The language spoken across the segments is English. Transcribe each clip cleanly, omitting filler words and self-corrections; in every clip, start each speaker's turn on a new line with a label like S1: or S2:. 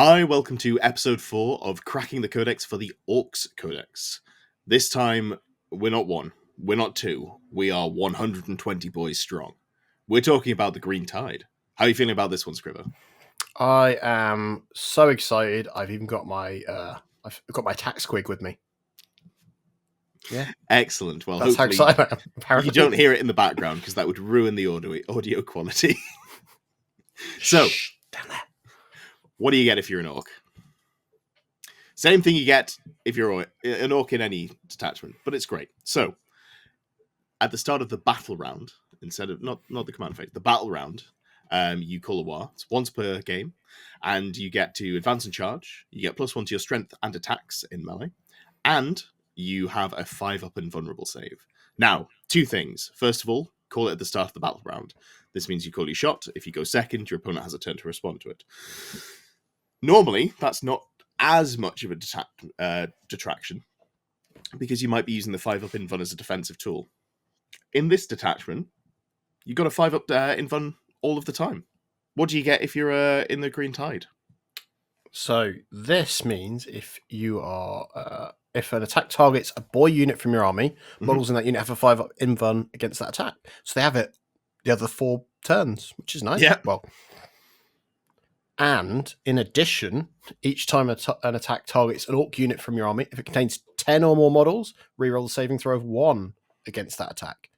S1: Hi, welcome to episode 4 of Cracking the Codex for the Orks Codex. This time, we're not one, we're not two, we are 120 boys strong. We're talking about the Green Tide. How are you feeling about this one, Scrivo?
S2: I am so excited. I've even got my tax squig with me. Yeah,
S1: Excellent. Well,
S2: that's how
S1: hopefully
S2: excited I am. Apparently,
S1: you don't hear it in the background because that would ruin the audio quality. So,
S2: Shh, down there.
S1: what do you get if you're an orc? Same thing you get if you're an orc in any detachment, but it's great. So, at the start of the battle round, instead of not the command phase, the battle round, you call a Waaagh. It's once per game, and you get to advance and charge. You get +1 to your strength and attacks in melee, and you have a 5-up invulnerable save. Now, two things. First of all, call it at the start of the battle round. This means you call your shot. If you go second, your opponent has a turn to respond to it. Normally, that's not as much of a detraction, because you might be using the 5-up invuln as a defensive tool. In this detachment, you've got a 5-up invuln all of the time. What do you get if you're in the Green Tide?
S2: So this means if you are, if an attack targets a boy unit from your army, models in that unit have a 5-up invuln against that attack. So they have it the other 4 turns, which is nice.
S1: Yeah.
S2: Well, and in addition, each time an attack targets an orc unit from your army, if it contains 10 or more models, reroll the saving throw of 1 against that attack.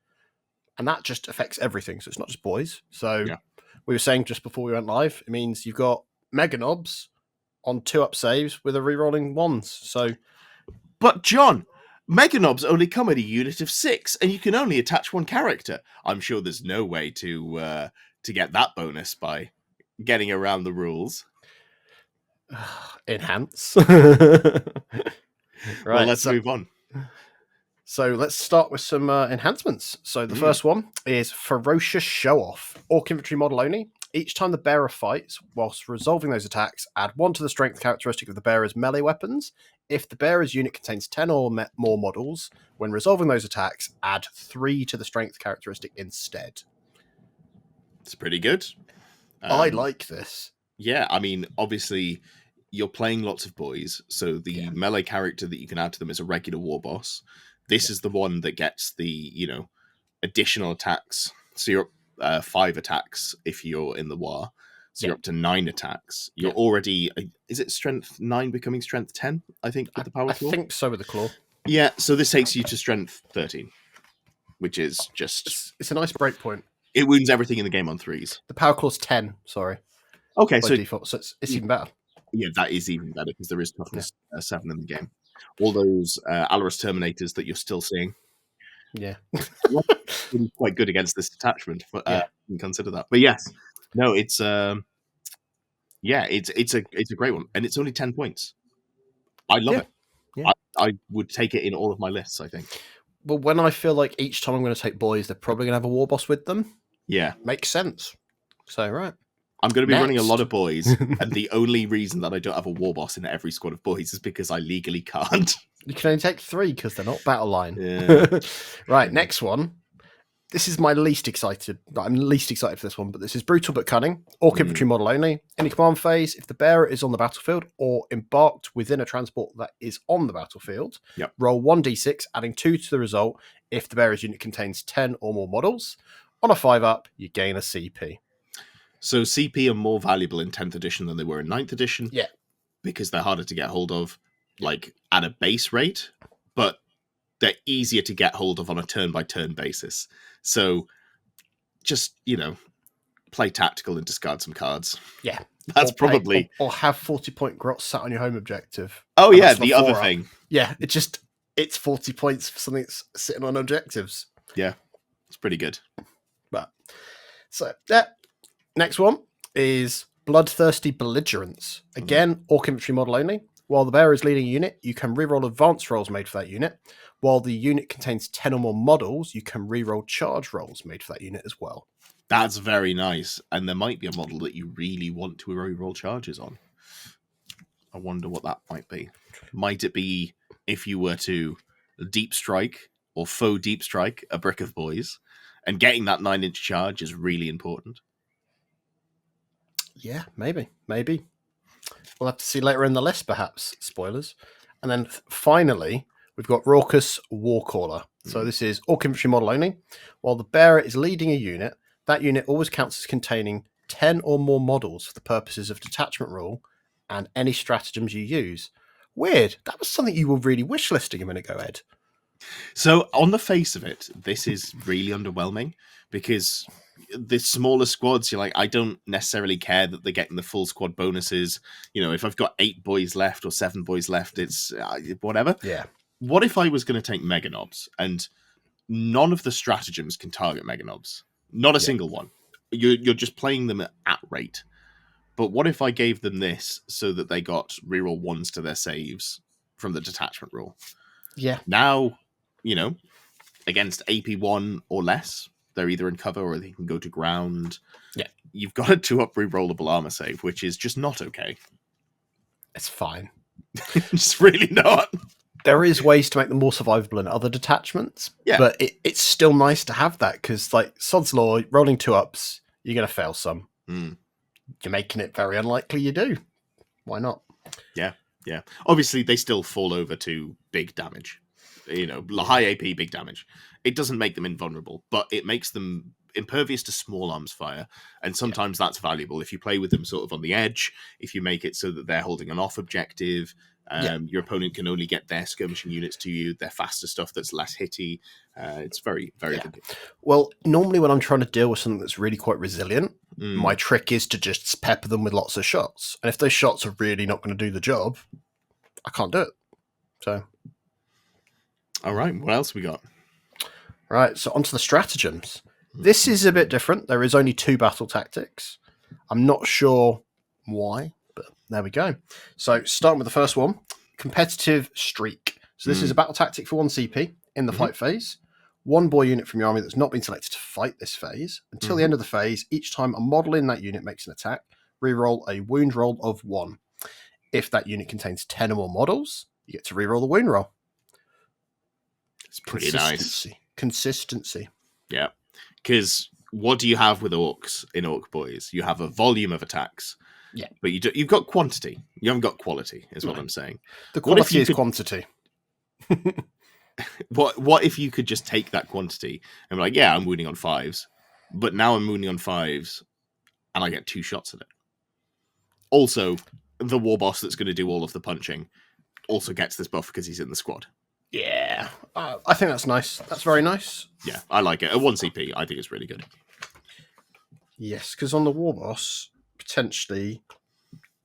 S2: And that just affects everything. So it's not just boys. So we were saying just before we went live, it means you've got Mega Knobs on 2-up saves with a rerolling 1s. So,
S1: but John, Mega Knobs only come at a unit of 6, and you can only attach 1 character. I'm sure there's no way to get that bonus by getting around the rules.
S2: Enhance.
S1: Right. Well, let's move on.
S2: So let's start with some enhancements. So the first one is Ferocious Show-Off. Orc infantry model only. Each time the bearer fights, whilst resolving those attacks, add 1 to the strength characteristic of the bearer's melee weapons. If the bearer's unit contains 10 or more models, when resolving those attacks, add 3 to the strength characteristic instead.
S1: It's pretty good.
S2: I like this.
S1: Yeah, I mean, obviously, you're playing lots of boys, so the melee character that you can add to them is a regular war boss. This is the one that gets the, additional attacks. So you're up 5 attacks if you're in the Waaagh. So you're up to 9 attacks. You're already, is it strength 9 becoming strength 10, I think, with the power claw?
S2: I think so with the claw.
S1: Yeah, so this takes you to strength 13, which is just...
S2: It's a nice break point.
S1: It wounds everything in the game on 3s.
S2: The power claw's 10, sorry.
S1: Okay,
S2: by
S1: so
S2: default, so it's even better.
S1: Yeah, that is even better because there is toughness 7 in the game. All those Alorus Terminators that you're still seeing.
S2: Yeah.
S1: Quite good against this detachment. You can consider that. But yes, no, it's it's a great one. And it's only 10 points. I love it. Yeah. I would take it in all of my lists, I think.
S2: Well, when I feel like each time I'm going to take boys, they're probably going to have a war boss with them.
S1: Yeah.
S2: Makes sense. So, right.
S1: I'm going to be running a lot of boys, and the only reason that I don't have a war boss in every squad of boys is because I legally can't.
S2: You can only take 3 because they're not battle line.
S1: Yeah.
S2: Right, next one. This is my least excited. I'm least excited for this one, but this is Brutal but Cunning. Orc infantry model only. Any command phase, if the bearer is on the battlefield or embarked within a transport that is on the battlefield, roll 1d6, adding 2 to the result if the bearer's unit contains 10 or more models. On a 5-up, you gain a CP.
S1: So CP are more valuable in 10th edition than they were in 9th edition.
S2: Yeah.
S1: Because they're harder to get hold of, like, at a base rate, but they're easier to get hold of on a turn-by-turn basis. So just, play tactical and discard some cards.
S2: Yeah.
S1: That's probably...
S2: Or have 40-point grots sat on your home objective.
S1: Oh, yeah, the other thing.
S2: Yeah, it's 40 points for something that's sitting on objectives.
S1: Yeah, it's pretty good.
S2: Next one is Bloodthirsty Belligerence. Again, Orc infantry model only. While the bearer is leading a unit, you can reroll advanced rolls made for that unit. While the unit contains 10 or more models, you can reroll charge rolls made for that unit as well.
S1: That's very nice. And there might be a model that you really want to reroll charges on. I wonder what that might be. Might it be if you were to deep strike or faux deep strike a brick of boys, and getting that 9-inch charge is really important?
S2: Yeah, maybe. We'll have to see later in the list, perhaps. Spoilers. And then finally, we've got Raucous Warcaller. So this is Orc Infantry model only. While the bearer is leading a unit, that unit always counts as containing 10 or more models for the purposes of detachment rule and any stratagems you use. Weird. That was something you were really wishlisting a minute ago, Ed.
S1: So on the face of it, this is really underwhelming because the smaller squads, you're like, I don't necessarily care that they're getting the full squad bonuses. You know, if I've got 8 boys left or 7 boys left, it's whatever.
S2: Yeah.
S1: What if I was going to take Mega Knobs and none of the stratagems can target Mega Knobs? Not a single one. You're just playing them at rate. But what if I gave them this so that they got reroll 1s to their saves from the detachment rule?
S2: Yeah.
S1: Now, you know, against AP 1 or less, they're either in cover or they can go to ground.
S2: Yeah.
S1: You've got a 2-up rerollable armor save, which is just not okay.
S2: It's fine.
S1: It's really not.
S2: There is ways to make them more survivable in other detachments, but it's still nice to have that because, like, Sod's Law, rolling 2-ups, you're going to fail some. You're making it very unlikely you do. Why not?
S1: Yeah. Obviously, they still fall over to big damage. You know, high AP, big damage. It doesn't make them invulnerable, but it makes them impervious to small arms fire, and sometimes that's valuable if you play with them sort of on the edge. If you make it so that they're holding an off objective, your opponent can only get their skirmishing units to you, their faster stuff that's less hitty. It's very, very good.
S2: Well, normally when I'm trying to deal with something that's really quite resilient, my trick is to just pepper them with lots of shots. And if those shots are really not going to do the job, I can't do it. So,
S1: all right, what else we got?
S2: Right, so onto the stratagems. This is a bit different. There is only 2 battle tactics. I'm not sure why, but there we go. So starting with the first one, competitive streak. So this is a battle tactic for 1 CP in the fight phase. 1 boy unit from your army that's not been selected to fight this phase. Until the end of the phase, each time a model in that unit makes an attack, reroll a wound roll of 1. If that unit contains 10 or more models, you get to reroll the wound roll.
S1: It's pretty nice.
S2: Consistency.
S1: Yeah. Because what do you have with orcs in Orc Boys? You have a volume of attacks.
S2: Yeah.
S1: But you've got quantity. You haven't got quality, is what I'm saying.
S2: The quality is quantity.
S1: What if you could just take that quantity and be like, yeah, I'm wounding on 5s, but now I'm wounding on 5s and I get 2 shots at it. Also, the war boss that's going to do all of the punching also gets this buff because he's in the squad.
S2: Yeah, I think that's nice. That's very nice.
S1: Yeah, I like it. At 1 CP, I think it's really good.
S2: Yes, because on the war boss, potentially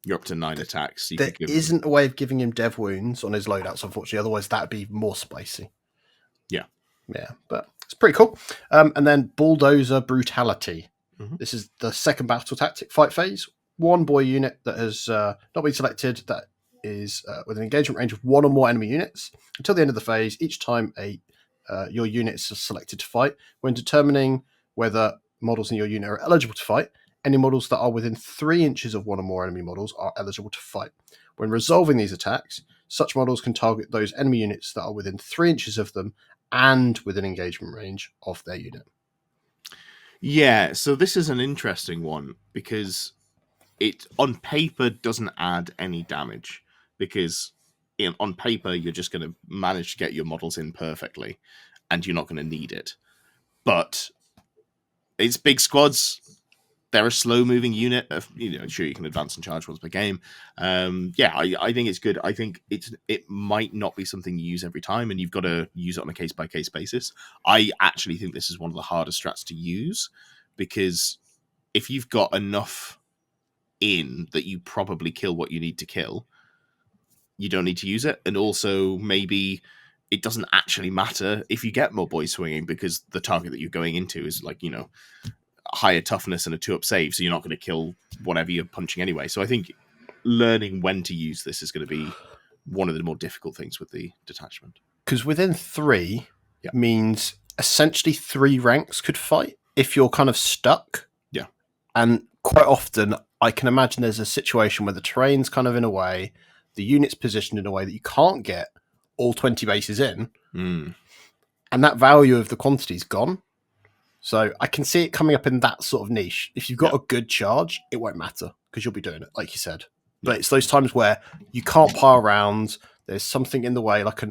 S1: you're up to 9 attacks.
S2: There isn't a way of giving him dev wounds on his loadouts, unfortunately. Otherwise, that'd be more spicy.
S1: Yeah,
S2: but it's pretty cool. And then bulldozer brutality. This is the second battle tactic fight phase. 1 boy unit that has not been selected that is with an engagement range of 1 or more enemy units until the end of the phase. Each time your unit is selected to fight, when determining whether models in your unit are eligible to fight, any models that are within 3 inches of 1 or more enemy models are eligible to fight. When resolving these attacks, such models can target those enemy units that are within 3 inches of them and within engagement range of their unit.
S1: Yeah, so this is an interesting one because it on paper doesn't add any damage because on paper you're just going to manage to get your models in perfectly and you're not going to need it. But it's big squads. They're a slow-moving unit. Sure, you can advance and charge once per game. I think it's good. I think it might not be something you use every time, and you've got to use it on a case-by-case basis. I actually think this is one of the hardest strats to use, because if you've got enough in that you probably kill what you need to kill, you don't need to use it. And also, maybe it doesn't actually matter if you get more boys swinging, because the target that you're going into is higher toughness and a 2-up save, so you're not going to kill whatever you're punching anyway. So I think learning when to use this is going to be one of the more difficult things with the detachment.
S2: Because within 3 means essentially 3 ranks could fight if you're kind of stuck.
S1: Yeah.
S2: And quite often, I can imagine there's a situation where the terrain's kind of in a way, the unit's positioned in a way that you can't get all 20 bases in, and that value of the quantity is gone. So I can see it coming up in that sort of niche. If you've got a good charge, it won't matter because you'll be doing it, like you said. But it's those times where you can't pile around. There's something in the way, like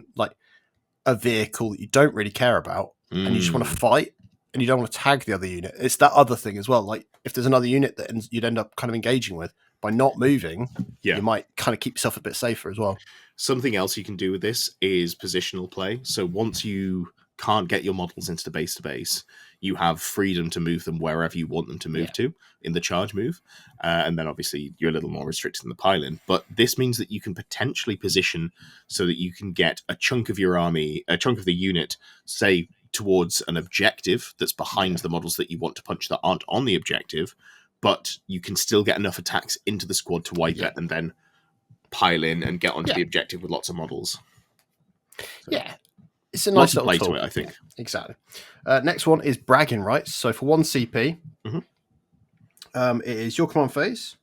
S2: a vehicle that you don't really care about, and you just want to fight, and you don't want to tag the other unit. It's that other thing as well. Like if there's another unit that you'd end up kind of engaging with, by not moving, you might kind of keep yourself a bit safer as well.
S1: Something else you can do with this is positional play. So once you can't get your models into the base to base, you have freedom to move them wherever you want them to move to in the charge move. And then obviously you're a little more restricted in the pile-in. But this means that you can potentially position so that you can get a chunk of your army, a chunk of the unit, say, towards an objective that's behind the models that you want to punch that aren't on the objective, but you can still get enough attacks into the squad to wipe it and then pile in and get onto the objective with lots of models. So,
S2: it's a nice little
S1: play
S2: tool.
S1: to it, I think.
S2: Yeah, exactly. Next one is bragging rights. So for 1 CP, it is your command phase,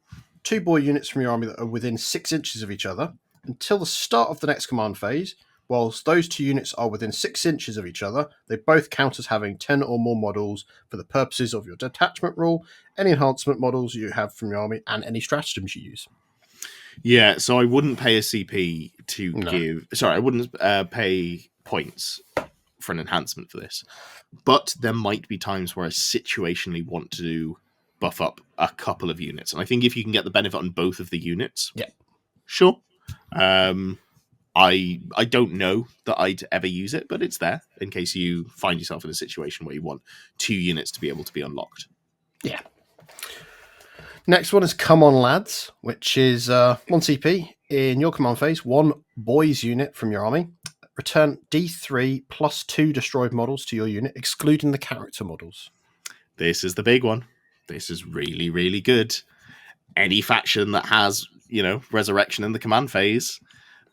S2: 2 boy units from your army that are within 6 inches of each other until the start of the next command phase. Whilst those 2 units are within 6 inches of each other, they both count as having 10 or more models for the purposes of your detachment rule, any enhancement models you have from your army, and any stratagems you use.
S1: Yeah, so I wouldn't pay a CP to give... Sorry, I wouldn't pay points for an enhancement for this. But there might be times where I situationally want to buff up a couple of units. And I think if you can get the benefit on both of the units, sure. I don't know that I'd ever use it, but it's there in case you find yourself in a situation where you want 2 units to be able to be unlocked.
S2: Yeah. Next one is Come On Lads, which is 1 CP. In your command phase, 1 boys unit from your army. Return D3 plus 2 destroyed models to your unit, excluding the character models.
S1: This is the big one. This is really, really good. Any faction that has, resurrection in the command phase,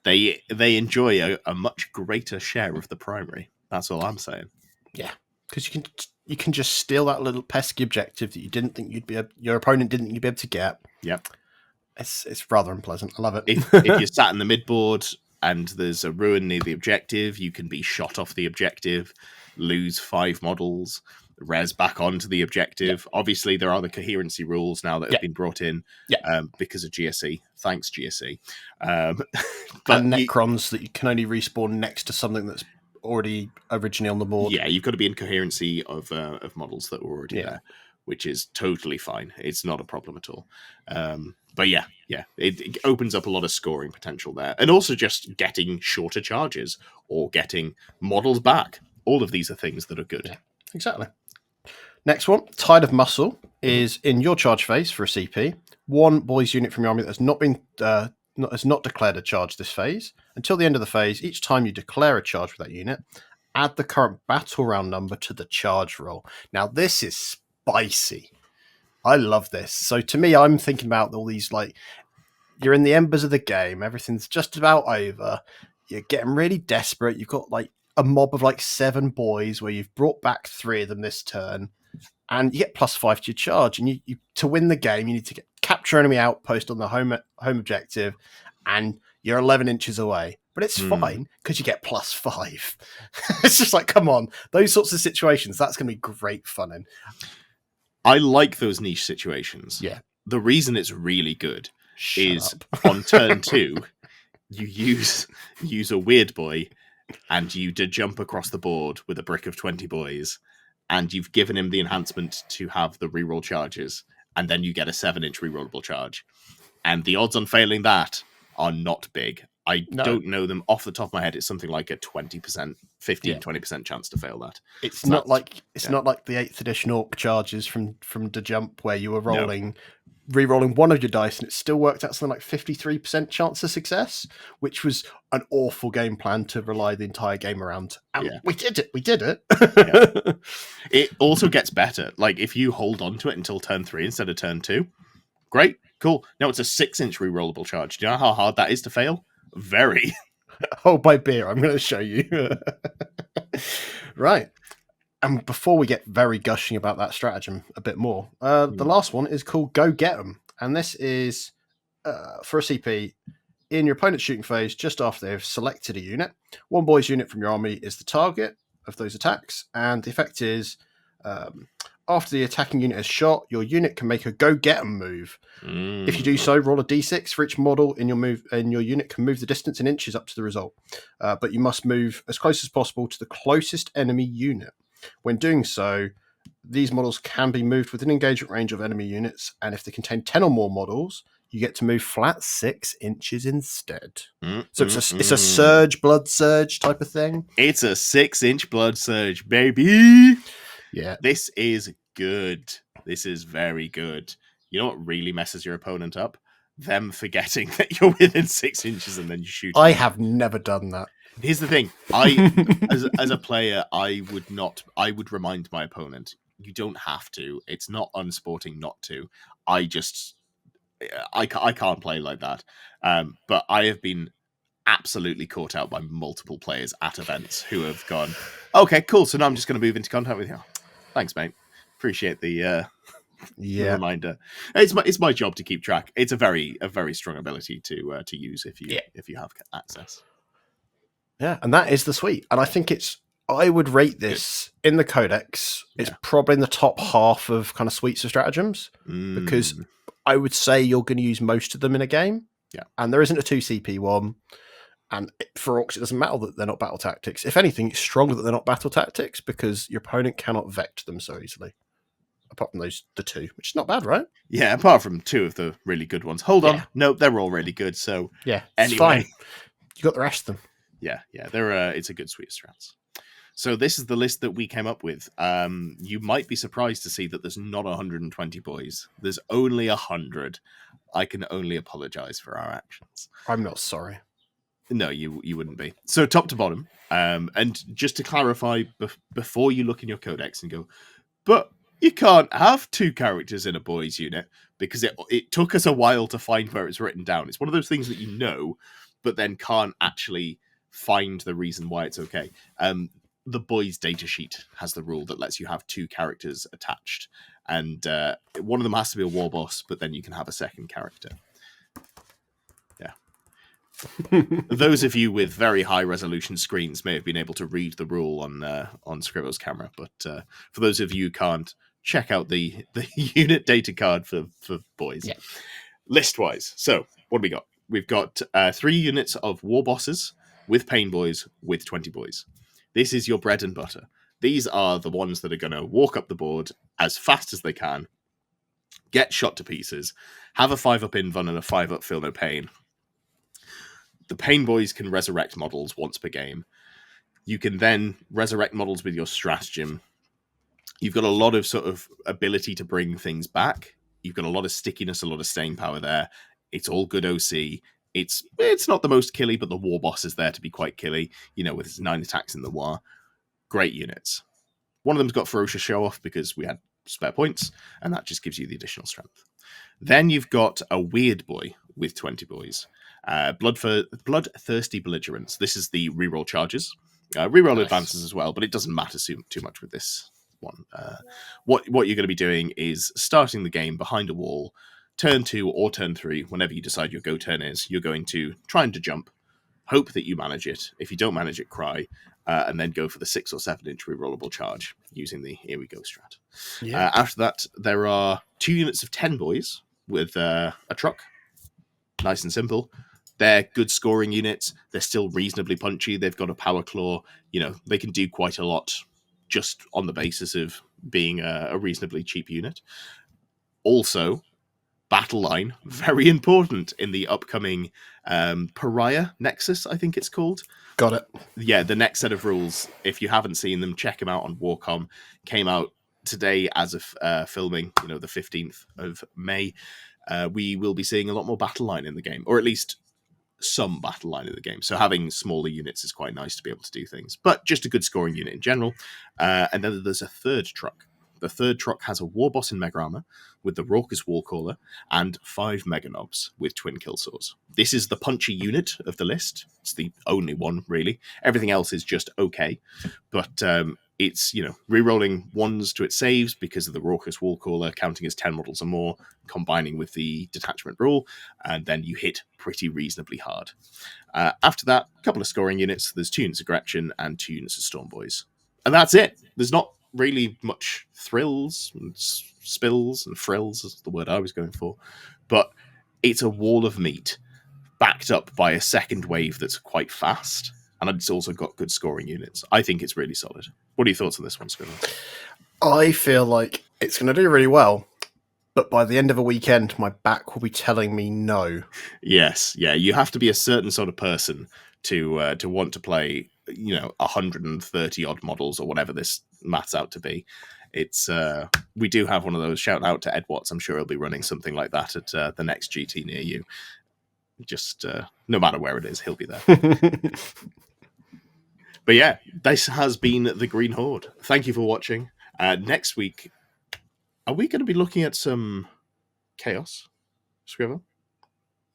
S1: they enjoy a much greater share of the primary. That's all I'm saying.
S2: Yeah, because you can just steal that little pesky objective that you didn't think your opponent didn't think you'd be able to get.
S1: Yep.
S2: It's rather unpleasant. I love it.
S1: If you're sat in the midboard and there's a ruin near the objective, you can be shot off the objective, lose 5 models, res back onto the objective. Obviously, there are the coherency rules now that have been brought in because of GSE. Thanks, GSE. But
S2: and Necrons that you can only respawn next to something that's already originally on the board.
S1: Yeah, you've got to be in coherency of models that were already there, which is totally fine. It's not a problem at all. But it opens up a lot of scoring potential there. And also just getting shorter charges or getting models back. All of these are things that are good.
S2: Yeah, exactly. Next one, Tide of Muscle, is in your charge phase for a CP. 1 boys unit from your army that has not declared a charge this phase. Until the end of the phase, each time you declare a charge with that unit, add the current battle round number to the charge roll. Now, this is spicy. I love this. So to me, I'm thinking about all these, you're in the embers of the game. Everything's just about over. You're getting really desperate. You've got, a mob of, 7 boys where you've brought back 3 of them this turn. And you get +5 to your charge. And you to win the game, you need to capture enemy outpost on the home objective. And you're 11 inches away. But it's fine because you get +5. It's just come on. Those sorts of situations, that's going to be great fun in.
S1: I like those niche situations.
S2: Yeah.
S1: The reason it's really good is on turn 2, you use a weird boy and you jump across the board with a brick of 20 boys, and you've given him the enhancement to have the reroll charges, and then you get a 7-inch rerollable charge. And the odds on failing that are not big. I don't know them off the top of my head. It's something like a 20%, 20% chance to fail that.
S2: It's not like the 8th edition orc charges from the jump where you were re-rolling one of your dice and it still worked out something like 53% chance of success, which was an awful game plan to rely the entire game around. And we did it.
S1: It also gets better. If you hold on to it until turn 3 instead of turn 2, great, cool. Now it's a 6-inch rerollable charge. Do you know how hard that is to fail? Very.
S2: Hold my beer. I'm going to show you. Right. And before we get very gushing about that stratagem a bit more, the last one is called Go Get 'em. And this is for a CP in your opponent's shooting phase just after they've selected a unit. 1 boys unit from your army is the target of those attacks. And the effect is After the attacking unit is shot, your unit can make a go get 'em move. If you do so, roll a d6 for each model in your unit can move the distance in inches up to the result. But you must move as close as possible to the closest enemy unit. When doing so, these models can be moved within engagement range of enemy units, and if they contain 10 or more models, you get to move flat 6 inches instead. So it's a surge, blood surge type of thing.
S1: It's a 6-inch blood surge, baby.
S2: Yeah.
S1: This is good. This is very good. You know what really messes your opponent up? Them forgetting that you're within 6 inches and then you shoot.
S2: I have never done that.
S1: Here's the thing. As a player, I would remind my opponent, you don't have to. It's not unsporting not to. I can't play like that. But I have been absolutely caught out by multiple players at events who have gone, okay, cool. So now I'm just going to move into contact with you. Thanks, mate. Appreciate the reminder. It's my job to keep track. It's a very strong ability to use if you have access.
S2: Yeah, and that is the suite. And I think I would rate this in the Codex. It's probably in the top half of kind of suites of stratagems because I would say you're going to use most of them in a game.
S1: Yeah,
S2: and there isn't a 2CP one. And for orcs, it doesn't matter that they're not battle tactics. If anything, it's stronger that they're not battle tactics because your opponent cannot vect them so easily. Apart from the two, which is not bad, right?
S1: Yeah, apart from 2 of the really good ones. Hold on. No, they're all really good. So
S2: yeah, it's fine. You got the rest of them.
S1: Yeah. It's a good suite of strats. So this is the list that we came up with. You might be surprised to see that there's not 120 boys. There's only 100. I can only apologize for our actions.
S2: I'm not sorry.
S1: No, you wouldn't be. So top to bottom, and just to clarify, before you look in your codex and go, but you can't have 2 characters in a boys unit because it took us a while to find where it's written down. It's one of those things that you know, but then can't actually find the reason why it's okay. The boys data sheet has the rule that lets you have 2 characters attached, and one of them has to be a war boss, but then you can have a second character. Those of you with very high resolution screens may have been able to read the rule on Scrivo's camera, but for those of you who can't, check out the unit data card for boys. Yeah. List-wise, so what do we got? We've got 3 units of war bosses with pain boys with 20 boys. This is your bread and butter. These are the ones that are going to walk up the board as fast as they can, get shot to pieces, have a 5-up invuln and a 5-up feel no pain. The pain boys can resurrect models once per game. You can then resurrect models with your stratagem. You've got a lot of sort of ability to bring things back. You've got a lot of stickiness, a lot of staying power there. It's all good OC. It's not the most killy, but the war boss is there to be quite killy, with its 9 attacks in the Waaagh. Great units. One of them's got Ferocious Show Off because we had spare points, and that just gives you the additional strength. Then you've got a weird boy with 20 boys. Bloodthirsty belligerence. This is the reroll charges. Reroll advances as well, but it doesn't matter too much with this one. What you're going to be doing is starting the game behind a wall, turn 2 or turn 3, whenever you decide your go turn is, you're going to try and jump, hope that you manage it. If you don't manage it, cry, and then go for the 6 or 7 inch rerollable charge using the Here We Go strat. Yeah. After that, there are 2 units of 10 boys with a truck. Nice and simple. They're good scoring units. They're still reasonably punchy. They've got a power claw. They can do quite a lot just on the basis of being a reasonably cheap unit. Also, battle line, very important in the upcoming Pariah Nexus, I think it's called.
S2: Got it.
S1: Yeah, the next set of rules, if you haven't seen them, check them out on Warcom. Came out today as of filming, the 15th of May. We will be seeing a lot more battle line in the game, or at least some battle line in the game. So having smaller units is quite nice to be able to do things, but just a good scoring unit in general. And then there's a 3rd truck. The 3rd truck has a war boss in Mega Armor with the Raucous Warcaller and 5 Mega Knobs with twin kill saws. This is the punchy unit of the list. It's the only one, really. Everything else is just okay. But it's, re-rolling 1s to its saves because of the Raucous Warcaller, counting as 10 models or more, combining with the detachment rule, and then you hit pretty reasonably hard. After that, a couple of scoring units. There's 2 units of Gretchen and 2 units of Storm Boys. And that's it. There's not really much thrills and spills and frills is the word I was going for, but it's a wall of meat backed up by a second wave that's quite fast, and it's also got good scoring units. I think it's really solid. What are your thoughts on this one, Scrivo?
S2: I feel like it's going to do really well, but by the end of a weekend, my back will be telling me no.
S1: Yes, yeah, you have to be a certain sort of person to want to play, 130 odd models or whatever this maths out to be. It's we do have one of those. Shout out to Ed Watts. I'm sure he'll be running something like that at the next GT near you. Just no matter where it is, he'll be there. But yeah, this has been the Green Horde. Thank you for watching. Next week, are we going to be looking at some chaos, Scrivo?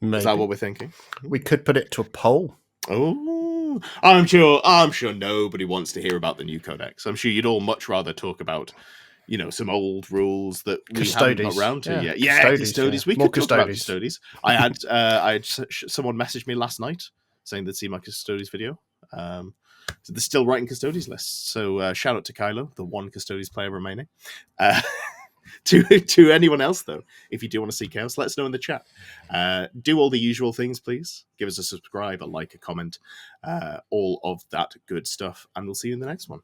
S2: Maybe.
S1: Is that what we're thinking?
S2: We could put it to a poll.
S1: Oh, I'm sure nobody wants to hear about the new Codex. I'm sure you'd all much rather talk about, some old rules that we haven't got around to yet. Yeah, Custodes. We
S2: More
S1: could talk about
S2: Custodes.
S1: Custodes. I had someone message me last night saying they'd seen my Custodes video. So they're still writing Custodes lists. So shout out to Kylo, the one Custodes player remaining. To anyone else, though, if you do want to see chaos, let us know in the chat. Do all the usual things, please. Give us a subscribe, a like, a comment, all of that good stuff. And we'll see you in the next one.